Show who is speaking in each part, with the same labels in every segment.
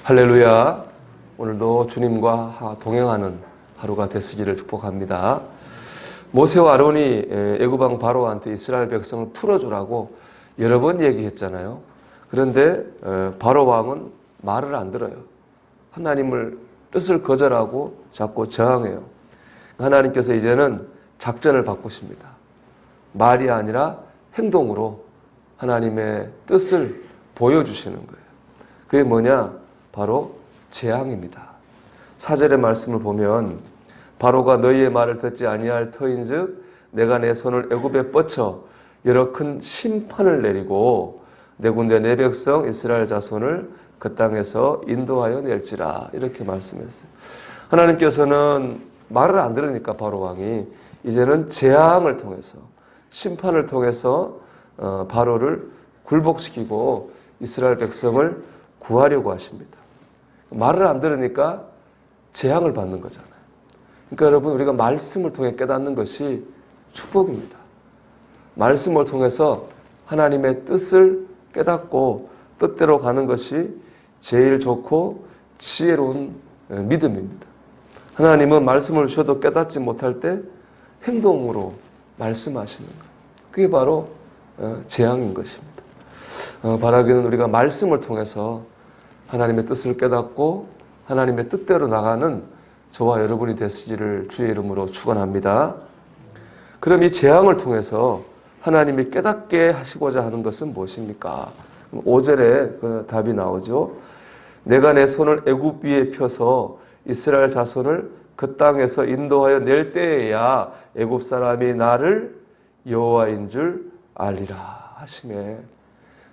Speaker 1: 할렐루야. 오늘도 주님과 동행하는 하루가 되시기를 축복합니다. 모세와 아론이 애굽 왕 바로한테 이스라엘 백성을 풀어주라고 여러 번 얘기했잖아요. 그런데 바로 왕은 말을 안 들어요. 하나님을 뜻을 거절하고 자꾸 저항해요. 하나님께서 이제는 작전을 바꾸십니다. 말이 아니라 행동으로 하나님의 뜻을 보여주시는 거예요. 그게 뭐냐? 바로 재앙입니다. 4절의 말씀을 보면 바로가 너희의 말을 듣지 아니할 터인즉 내가 내 손을 애굽에 뻗쳐 여러 큰 심판을 내리고 내 군대 내 백성 이스라엘 자손을 그 땅에서 인도하여 낼지라 이렇게 말씀했어요. 하나님께서는 말을 안 들으니까 바로 왕이 이제는 재앙을 통해서 심판을 통해서 바로를 굴복시키고 이스라엘 백성을 구하려고 하십니다. 말을 안 들으니까 재앙을 받는 거잖아요. 그러니까 여러분 우리가 말씀을 통해 깨닫는 것이 축복입니다. 말씀을 통해서 하나님의 뜻을 깨닫고 뜻대로 가는 것이 제일 좋고 지혜로운 믿음입니다. 하나님은 말씀을 주셔도 깨닫지 못할 때 행동으로 말씀하시는 거예요. 그게 바로 재앙인 것입니다. 바라기는 우리가 말씀을 통해서 하나님의 뜻을 깨닫고 하나님의 뜻대로 나가는 저와 여러분이 되시기를 주의 이름으로 축원합니다. 그럼 이 재앙을 통해서 하나님이 깨닫게 하시고자 하는 것은 무엇입니까? 5절에 그 답이 나오죠. 내가 내 손을 애굽 위에 펴서 이스라엘 자손을 그 땅에서 인도하여 낼 때에야 애굽 사람이 나를 여호와인 줄 알리라 하시네.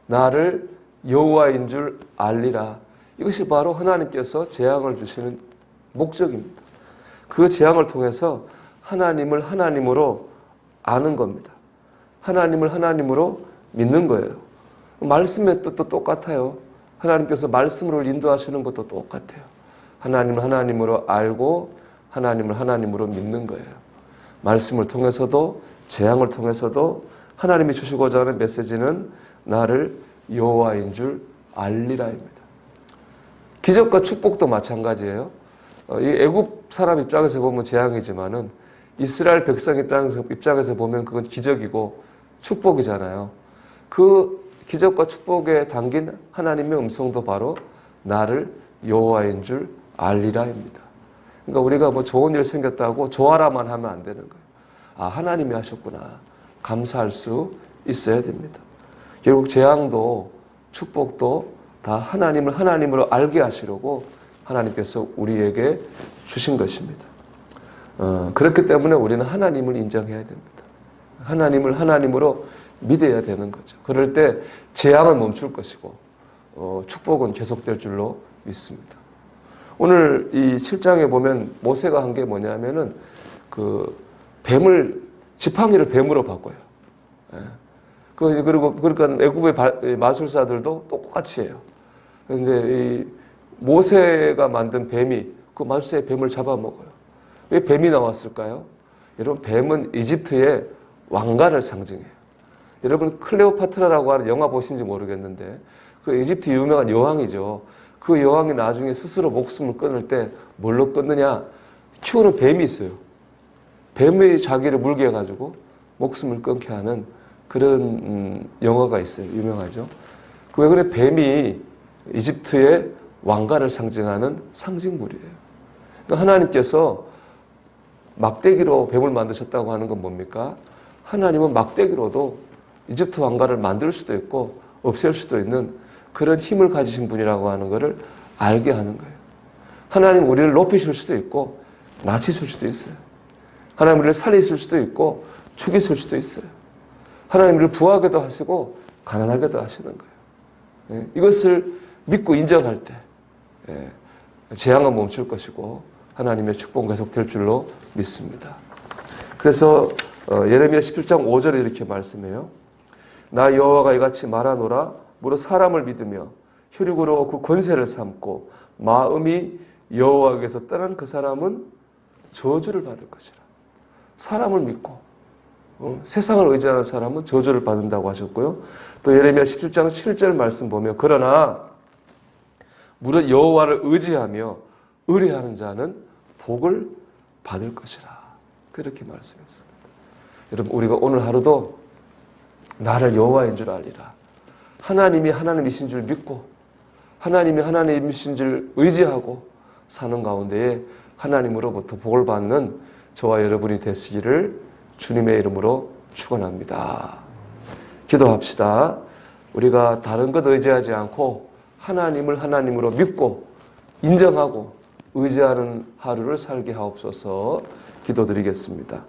Speaker 1: 나를 여호와인 줄 알리라. 이것이 바로 하나님께서 재앙을 주시는 목적입니다. 그 재앙을 통해서 하나님을 하나님으로 아는 겁니다. 하나님을 하나님으로 믿는 거예요. 말씀의 뜻도 똑같아요. 하나님께서 말씀으로 인도하시는 것도 똑같아요. 하나님을 하나님으로 알고 하나님을 하나님으로 믿는 거예요. 말씀을 통해서도 재앙을 통해서도 하나님이 주시고자 하는 메시지는 나를 여호와인 줄 알리라입니다. 기적과 축복도 마찬가지예요. 이 애굽 사람 입장에서 보면 재앙이지만은 이스라엘 백성 입장에서 보면 그건 기적이고 축복이잖아요. 그 기적과 축복에 담긴 하나님의 음성도 바로 나를 여호와인 줄 알리라입니다. 그러니까 우리가 뭐 좋은 일 생겼다고 좋아라만 하면 안 되는 거예요. 아, 하나님이 하셨구나. 감사할 수 있어야 됩니다. 결국 재앙도 축복도 다 하나님을 하나님으로 알게 하시려고 하나님께서 우리에게 주신 것입니다. 그렇기 때문에 우리는 하나님을 인정해야 됩니다. 하나님을 하나님으로 믿어야 되는 거죠. 그럴 때 재앙은 멈출 것이고 축복은 계속될 줄로 믿습니다. 오늘 이 7장에 보면 모세가 한 게 뭐냐면은 그 뱀을 지팡이를 뱀으로 바꿔요. 그리고 그러니까 애굽의 마술사들도 똑같이 해요. 그런데 이 모세가 만든 뱀이 그 마술사의 뱀을 잡아먹어요. 왜 뱀이 나왔을까요? 여러분 뱀은 이집트의 왕가를 상징해요. 여러분 클레오파트라라고 하는 영화 보신지 모르겠는데 그 이집트 유명한 여왕이죠. 그 여왕이 나중에 스스로 목숨을 끊을 때 뭘로 끊느냐? 키우는 뱀이 있어요. 뱀이 자기를 물게 해가지고 목숨을 끊게 하는 그런 영화가 있어요. 유명하죠. 왜 그래? 뱀이 이집트의 왕가를 상징하는 상징물이에요. 그러니까 하나님께서 막대기로 뱀을 만드셨다고 하는 건 뭡니까? 하나님은 막대기로도 이집트 왕가를 만들 수도 있고 없앨 수도 있는 그런 힘을 가지신 분이라고 하는 것을 알게 하는 거예요. 하나님 우리를 높이실 수도 있고 낮추실 수도 있어요. 하나님 우리를 살리실 수도 있고 죽이실 수도 있어요. 하나님 우리를 부하게도 하시고 가난하게도 하시는 거예요. 이것을 믿고 인정할 때 재앙은 멈출 것이고 하나님의 축복은 계속될 줄로 믿습니다. 그래서 예레미야 17장 5절에 이렇게 말씀해요. 나 여호와가 이같이 말하노라. 무릇 사람을 믿으며 혈육으로 그 권세를 삼고 마음이 여호와에게서 떠난 그 사람은 저주를 받을 것이라. 사람을 믿고 세상을 의지하는 사람은 저주를 받는다고 하셨고요. 또 예레미야 17장 7절 말씀 보면 그러나 무릇 여호와를 의지하며 의뢰하는 자는 복을 받을 것이라. 그렇게 말씀했습니다. 여러분, 우리가 오늘 하루도 나를 여호와인 줄 알리라. 하나님이 하나님이신 줄 믿고 하나님이 하나님이신 줄 의지하고 사는 가운데에 하나님으로부터 복을 받는 저와 여러분이 되시기를 주님의 이름으로 축원합니다. 기도합시다. 우리가 다른 것 의지하지 않고 하나님을 하나님으로 믿고 인정하고 의지하는 하루를 살게 하옵소서. 기도드리겠습니다.